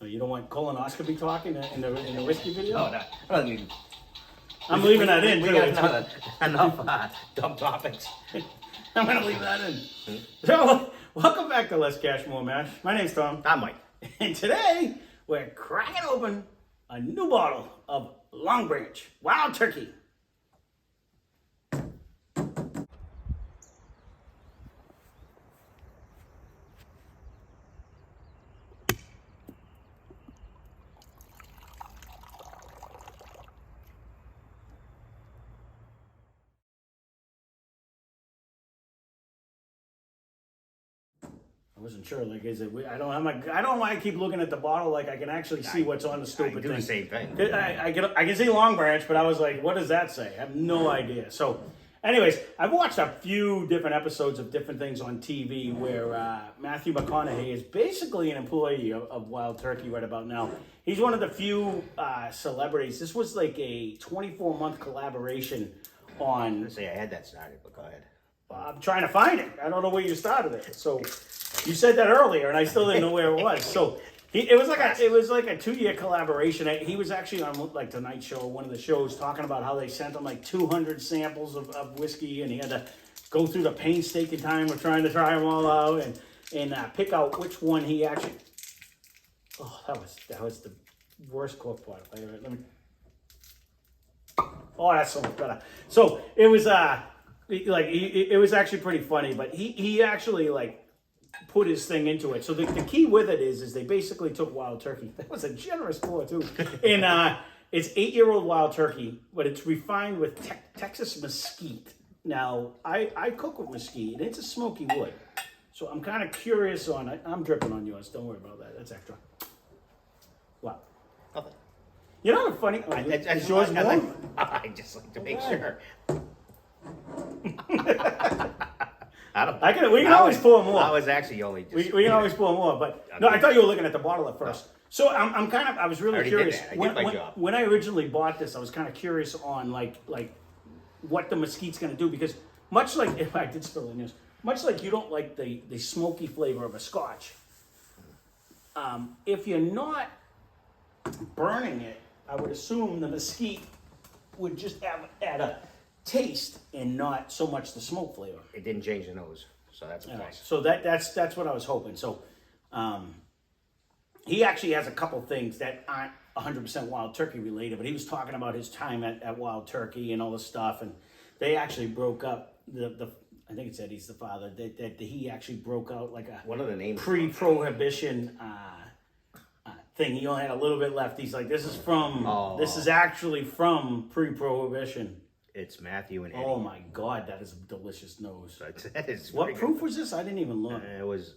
So you don't want colonoscopy talk in the whiskey video? No, I don't need. I'm leaving that in. We too. got enough dumb topics. I'm gonna leave that in. So, welcome back to Less Cash, More Mash. My name's Tom. I'm Mike. And today, we're cracking open a new bottle of Longbranch Wild Turkey. I wasn't sure. Like, is it? I don't know why I keep looking at the bottle. Like, I can actually see what's on the stupid do thing. the same thing. I can see Longbranch, but I was like, what does that say? I have no idea. So, anyways, I've watched a few different episodes of different things on TV where Matthew McConaughey is basically an employee of Wild Turkey right about now. He's one of the few celebrities. This was like a 24-month collaboration on. Let's say I had that started, but go ahead. I'm trying to find it. I don't know where you started it. So you said that earlier, and I still didn't know where it was. So it was like a 2-year collaboration. He was actually on like Tonight Show, one of the shows, talking about how they sent him like 200 samples of whiskey, and he had to go through the painstaking time of trying to try them all out and pick out which one he actually. Oh, that was the worst cork pot if I ever. Let me. Oh, that's so much better. So it was it was actually pretty funny, but he actually like put his thing into it. So the key with it is they basically took wild turkey. That was a generous pour too. And it's 8-year-old wild turkey, but it's refined with Texas mesquite. Now I cook with mesquite, and it's a smoky wood. So I'm kind of curious on. I'm dripping on yours. Don't worry about that. That's extra. What? Nothing. You know what's funny? Is yours warm? I just like to make sure. We can always pour more. I was actually only just. We can always pour more, but no, I thought you were looking at the bottle at first. So I was really curious. I did my job. When I originally bought this, I was kind of curious on like what the mesquite's going to do, because much like, if I did spill in this, much like you don't like the smoky flavor of a Scotch, if you're not burning it, I would assume the mesquite would just add a taste and not so much the smoke flavor. It didn't change the nose, so that's a plus. So that's what I was hoping. So he actually has a couple things that aren't 100% Wild Turkey related, but he was talking about his time at Wild Turkey and all this stuff, and they actually broke up. I think it said he's the father that he actually broke out like a What are the names? Pre-prohibition thing. He only had a little bit left. He's like, this is actually from pre-prohibition. It's Matthew and Eddie. Oh my God, that is a delicious nose. That is What proof was this? I didn't even look. It was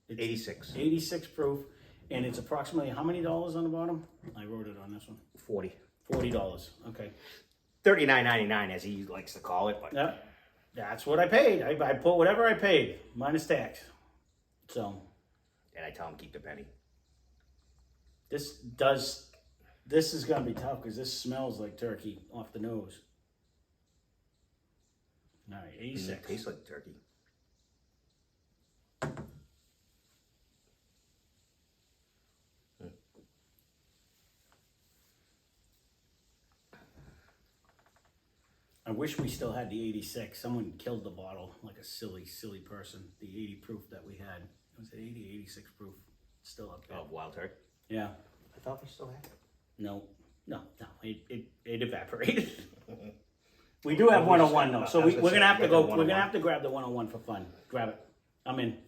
86. 86 proof, and it's approximately how many dollars on the bottom? I wrote it on this one. 40. $40. Okay. $39.99 as he likes to call it. But Yeah, that's what I paid. I put whatever I paid minus tax. So. And I tell him keep the penny. This is gonna be tough because this smells like turkey off the nose. All right, 86. It tastes like turkey. I wish we still had the 86. Someone killed the bottle like a silly person. The 80 proof that we had. Was it 80, 86 proof? It's still up there. Oh, wild turkey? Yeah. I thought we still had it. No. It evaporated. We do have 101 though, so we're gonna have to go. We're gonna have to grab the 101 for fun. Grab it. I'm in.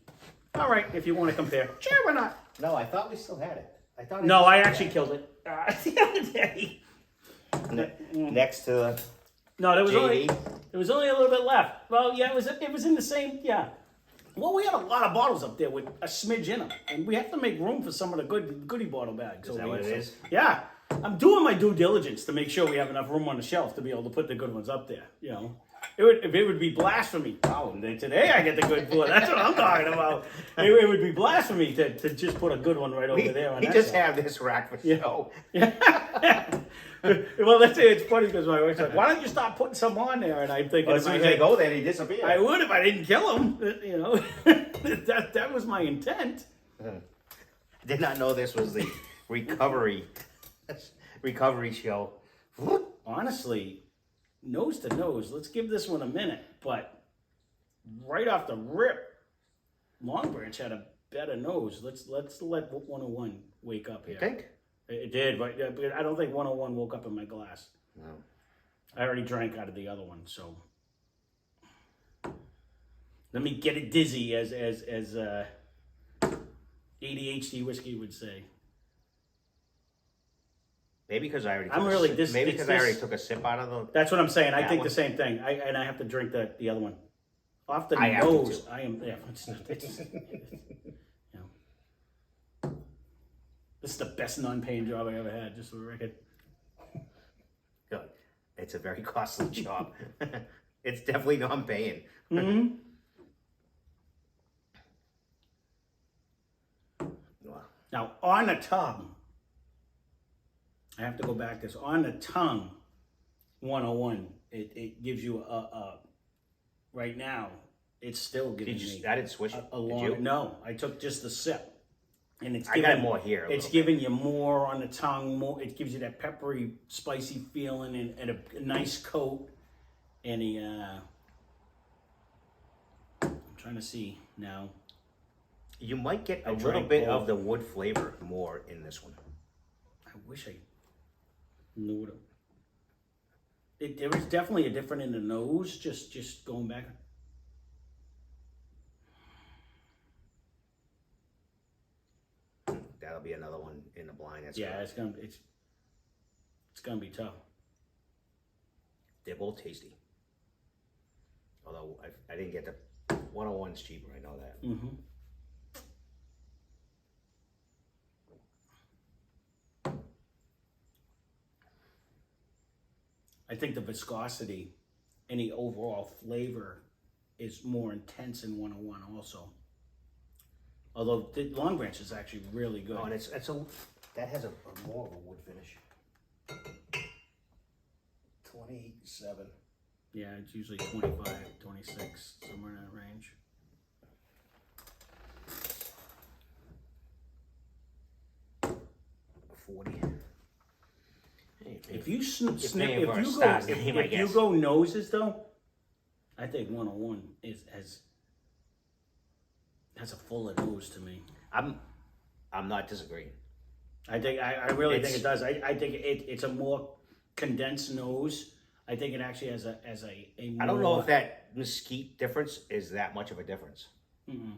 All right, if you want to compare, sure, why not? No, I thought we still had it. No, I actually killed it the other day. Next to No, there was JD. only a little bit left. Well, yeah, it was in the same. Yeah. Well, we have a lot of bottles up there with a smidge in them, and we have to make room for some of the goodie bottle bags. Is that what it is? Yeah. I'm doing my due diligence to make sure we have enough room on the shelf to be able to put the good ones up there. You know, it would be blasphemy. Oh, today I get the good one. That's what I'm talking about. It would be blasphemy to just put a good one right over there. On we that just side. have this rack for show. Yeah. Well, let's say it's funny because my wife's like, "Why don't you stop putting some on there?" And I'm thinking, As soon as they go there, he disappears. I would if I didn't kill him. You know, that was my intent. Did not know this was the recovery show. Honestly, nose to nose, let's give this one a minute. But right off the rip, Longbranch had a better nose. Let's let 101 wake up here. You think? It did, but I don't think 101 woke up in my glass. No. I already drank out of the other one, so let me get it dizzy, as ADHD whiskey would say. Maybe because I already. I'm really this. Maybe because I already took a sip out of the. That's what I'm saying. I think one. the same thing. I have to drink the other one off the I have to nose. too. I am. Yeah, this is the best non-paying job I ever had. Just for the record. Good. It's a very costly job. It's definitely non-paying. Mm-hmm. Wow. Now on the tongue, I have to go back this. On the tongue, 101. It gives you a right now. It's still giving me. I didn't switch it. A long. Did you? No, I took just the sip, and it's. I got more here. It's giving you more on the tongue. More. It gives you that peppery, spicy feeling, and a nice coat. And I'm trying to see now. You might get a I little drank bit both. of the wood flavor more in this one. I wish I knew what there is definitely a different in the nose. Just going back. That'll be another one in the blind. That's Yeah, good. it's gonna be tough. They're both tasty. Although I didn't get the 101's cheaper. I know that. Mm-hmm. I think the viscosity and the overall flavor is more intense in 101 also. Although the Longbranch is actually really good. Oh, and that has a more of a wood finish. 27. Yeah, it's usually 25, 26, somewhere in that range. If you if you go noses though, I think 101 has a fuller nose to me. I'm not disagreeing. I really think it does. I think it's a more condensed nose. I think it actually has a more, I don't know if that mesquite difference is that much of a difference. Mm-mm.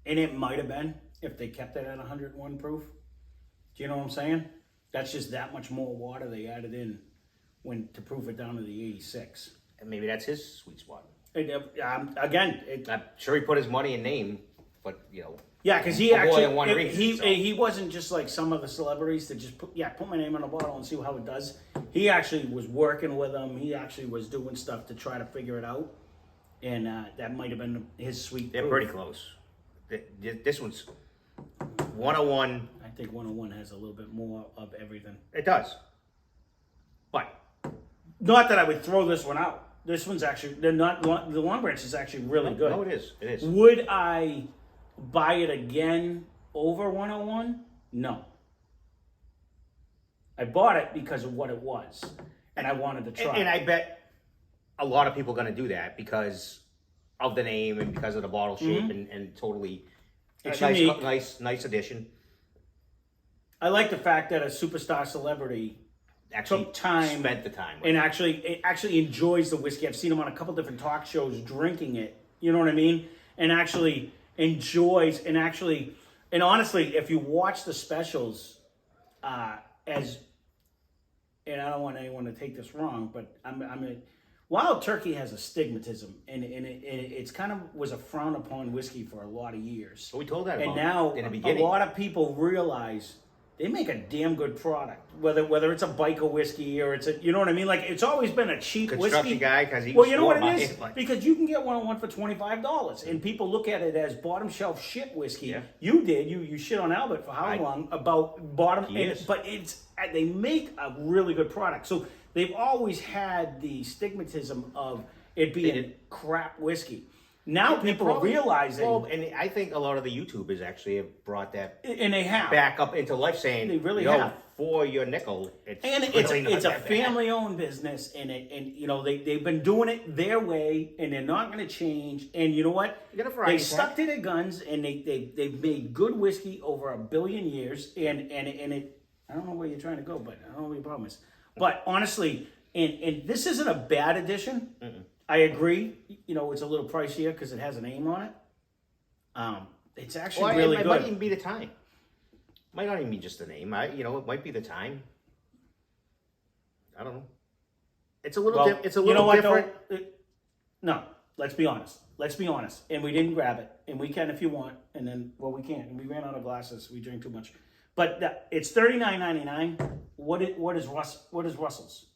And it might have been if they kept it at 101 proof. Do you know what I'm saying? That's just that much more water they added in to proof it down to the 86. And maybe that's his sweet spot. I'm sure he put his money and name, but yeah, because he for more than one actually reason, so. he wasn't just like some of the celebrities that just put my name on a bottle and see how it does. He actually was working with them. He actually was doing stuff to try to figure it out, and that might have been his sweet. They're proof. pretty close. This one's 101. I think 101 has a little bit more of everything. It does, but Not that I would throw this one out. This one's actually the Longbranch is actually really good. No, it is. It is. Would I buy it again over 101? No. I bought it because of what it was, and I wanted to try. And I bet a lot of people are going to do that because of the name and because of the bottle shape and totally. It's nice, unique. nice addition. I like the fact that a superstar celebrity Actually, took time, spent the time, with and it. actually enjoys the whiskey. I've seen him on a couple different talk shows drinking it. You know what I mean? And actually enjoys and honestly, if you watch the specials, and I don't want anyone to take this wrong, but Wild Turkey has a stigmatism, and it's kind of was a frown upon whiskey for a lot of years. So we told that And about now in the a beginning. lot of people realize they make a damn good product. Whether it's a biker whiskey or it's a, you know what I mean? Like, it's always been a cheap Construction whiskey. guy, because he Well, you know what swore it by is? it, but- Because you can get 101 for $25, and people look at it as bottom shelf shit whiskey. Yeah. You did. You shit on Albert for how long about bottom? He is. But they make a really good product. So they've always had the stigmatism of it being crap whiskey. Now people are realizing, Well, and I think a lot of the YouTubers actually have brought that and they have back up into life, saying They really Yo, have. for your nickel. It's and really not it's a that bad." family-owned business, and they've been doing it their way, and they're not going to change. And you know what? You got a variety They stuck to their guns, and they've made good whiskey over 1 billion years. And it, I don't know where you're trying to go, but I don't know what your problem is. But honestly, and this isn't a bad addition. I agree. It's a little pricier because it has a name on it. It's actually really it good. might even be the time. Might not even be just the name. It might be the time. I don't know. It's a little. It's a little different. No, let's be honest. And we didn't grab it, and we can if you want. And then, we can't. And we ran out of glasses. We drink too much. But it's $39.99. What is Russell's?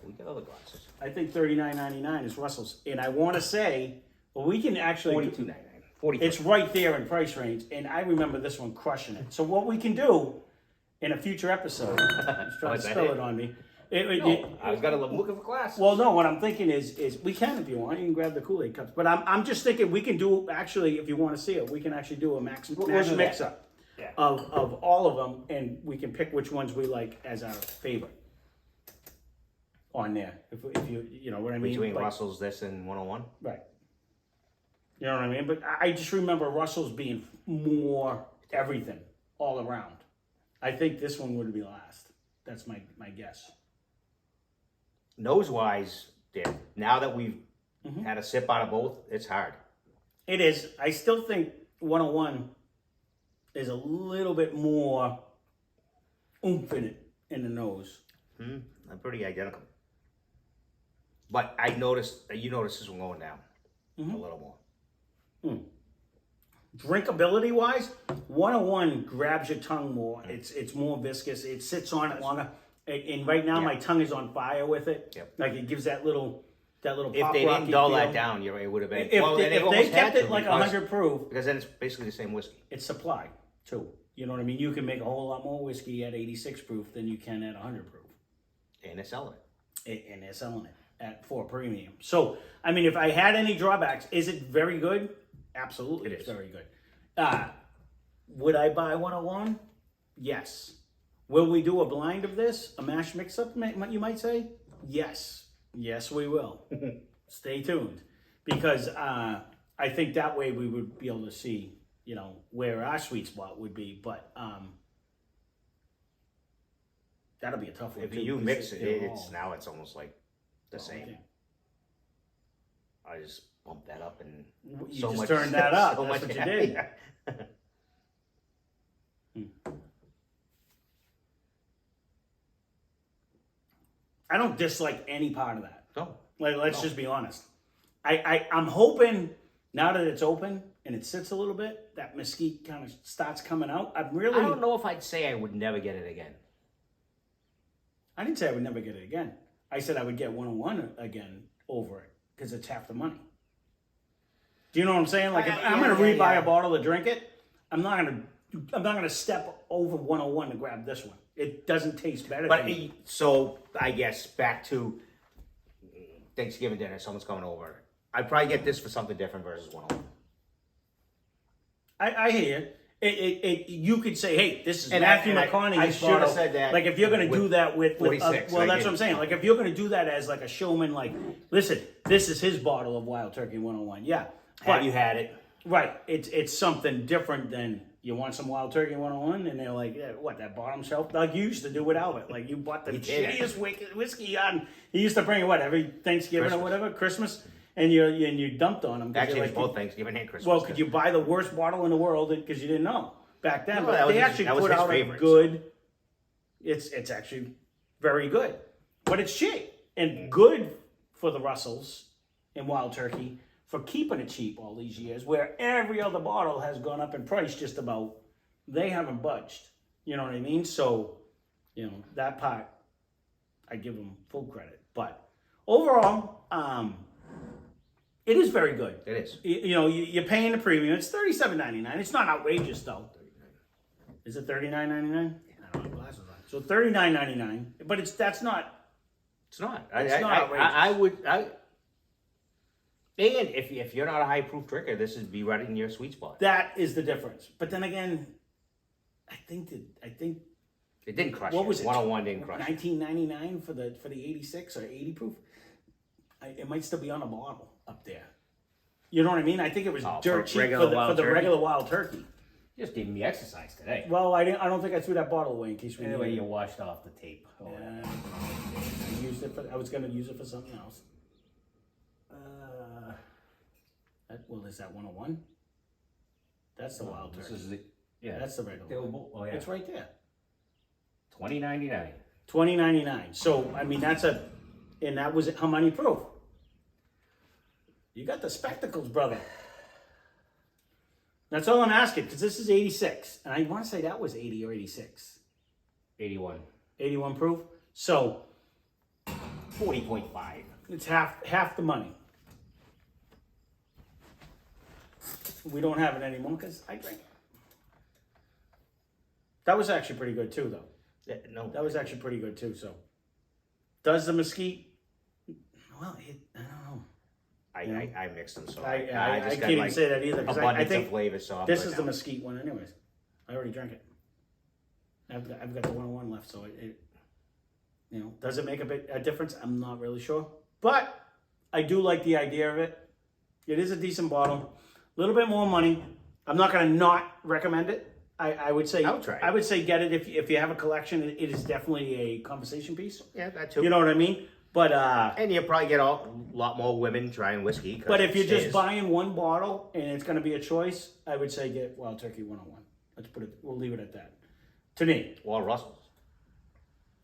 We got other glasses. I think $39.99 is Russell's, and I want to say, we can actually $42.99. $43. It's right there in price range, and I remember this one crushing it. So what we can do in a future episode, just trying to spell it on me. I was looking for glasses. Well, no, what I'm thinking is we can, if you want, you can grab the Kool-Aid cups. But I'm just thinking we can do, actually, if you want to see it, we can actually do a mash mix-up of all of them, and we can pick which ones we like as our favorite on there. If you know what I mean? Between Russell's, this, and 101? Right. You know what I mean? But I just remember Russell's being more everything all around. I think this one would be last. That's my guess. Nose-wise, now that we've had a sip out of both, it's hard. It is. I still think 101 is a little bit more oomph in it in the nose. I'm pretty identical. But you noticed this one going down a little more. Drinkability wise, 101 grabs your tongue more. It's more viscous. It sits on it longer. And right now my tongue is on fire with it. Yep. Like it gives that little pop If they didn't dull that down, it would have been. If they kept it like 100 proof, because then it's basically the same whiskey. It's supply too. You know what I mean? You can make a whole lot more whiskey at 86 proof than you can at 100 proof. And they're selling it. And they're selling it for premium. So, I mean, if I had any drawbacks, is it very good? Absolutely, it's very good. Would I buy 101? Yes. Will we do a blind of this? A mash mix-up, you might say? Yes. Yes, we will. Stay tuned. Because I think that way we would be able to see, where our sweet spot would be. But that'll be a tough one. If you mix it, it's almost like the same. Okay. I just bump that up and you just turned that up. That's what you did. Yeah. I don't dislike any part of that. No. Let's just be honest. I'm hoping now that it's open and it sits a little bit, that mesquite kind of starts coming out. I don't know if I'd say I would never get it again. I didn't say I would never get it again. I said I would get 101 again over it because it's half the money. Do you know what I'm saying? Like, if I'm going to rebuy a bottle to drink it, I'm not going to step over 101 to grab this one. It doesn't taste better. But so I guess back to Thanksgiving dinner, someone's coming over. I'd probably get this for something different versus 101. I hear you. You could say, hey, this is Matthew McConaughey's I should have bottle. said that. Like, if you're going to do that with 46. well, that's what I'm saying. Like, if you're going to do that as like a showman, like, listen, this is his bottle of Wild Turkey 101. Yeah. Have you had it? Right. It's something different than you want some Wild Turkey 101, and they're like, yeah, what, that bottom shelf? Like you used to do with Albert. Like, you bought the shittiest whiskey on. He used to bring it, every Thanksgiving or whatever, Christmas, and you dumped on him. Actually, it was both Thanksgiving and Christmas. Well, could you buy the worst bottle in the world because you didn't know back then? No, but they actually put out a good. It's actually very good, but it's cheap and good for the Russells and Wild Turkey for keeping it cheap all these years, where every other bottle has gone up in price just about. They haven't budged. You know what I mean? So, that part, I give them full credit. But overall, it is very good. It is. You're paying the premium. It's $37.99. It's not outrageous, though. Is it $39.99? I don't have glasses on. So $39.99. But that's not. It's not. It's not outrageous. And if you're not a high proof drinker, this would be right in your sweet spot. That is the difference. But then again, I think It didn't crush. What was it? 101 didn't crush. 1999 for the 86 or 80 proof. It might still be on a bottle up there. You know what I mean? I think it was dirt cheap for the regular wild turkey. You just gave me exercise today. Well, I don't think I threw that bottle away in case we Anyway, needed you it. washed off the tape. Oh, I used it I was gonna use it for something else. Is that 101? That's the wild turkey. This is the, yeah. That's the regular one. Oh, yeah. It's right there. $20.99. $20.99. So I mean and that was how many proof? You got the spectacles, brother. That's all I'm asking, because this is 86. And I want to say that was 80 or 86. 81. 81 proof. So 40.5. it's half the money. We don't have it anymore because I drink it. That was actually pretty good too, though. Yeah, no, That was actually pretty good too. So, does the mesquite? Well, I don't know. I mixed them, so I just can't got, even like, say that either because I abundance think of flavor. So I'm this good is the now. mesquite one, anyways. I already drank it. I've got the 101 left, so it does it make a difference? I'm not really sure, but I do like the idea of it. It is a decent bottle, a little bit more money. I'm not gonna not recommend it. I would say I'll try it. I would say get it if you have a collection. It is definitely a conversation piece. Yeah, that too. You know what I mean? But and you'll probably get a lot more women trying whiskey. but if you're just buying one bottle and it's going to be a choice, I would say get Wild Turkey 101. We'll leave it at that. To me. or Russell's.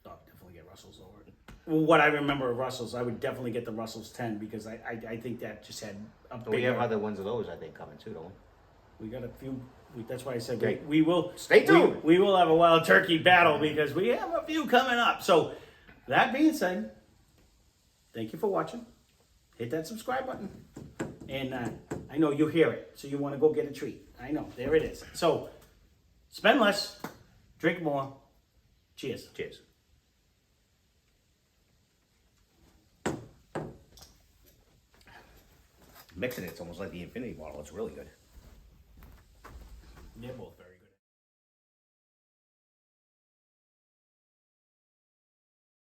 Oh, definitely get Russell's over it. Well, what I remember of Russell's, I would definitely get the Russell's 10 because I think that just had a bigger... We have other ones of those, I think, coming too, don't we? We got a few... That's why I said Okay. we will... Stay tuned. We will have a Wild Turkey battle because we have a few coming up. So, that being said, thank you for watching. Hit that subscribe button. And I know you hear it, so you want to go get a treat. I know. There it is. So, spend less, drink more. Cheers. Cheers. Mixing it's almost like the infinity bottle. It's really good. They're both very